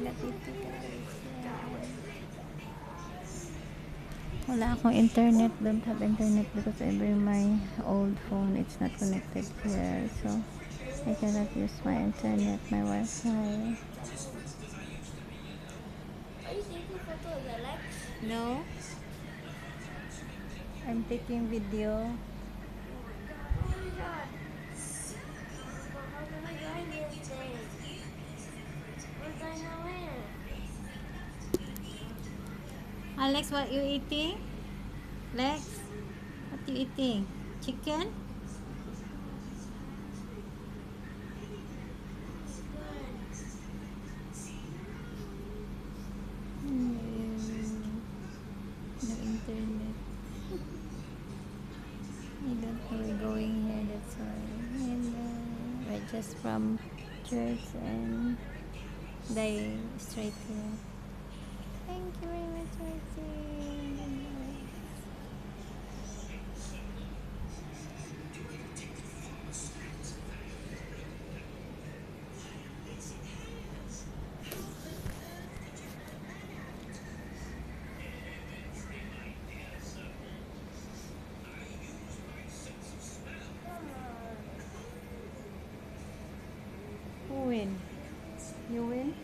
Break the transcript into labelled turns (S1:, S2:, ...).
S1: internet dito guys. Yan. Wala akong internet. Don't have internet because I bring my old phone. It's not connected here. So, I cannot use my internet, my Wi-Fi.
S2: Are you taking photo of the legs?
S1: No? I'm taking video.
S2: Oh my god. Well, how can I join this thing? Where's Dino in?
S1: Alex, what you eating? Lex, what you eating? Chicken? No internet. I don't know we're going here, that's why. And we're just from church and they straight here. Thank you very much for watching. Who win? You win?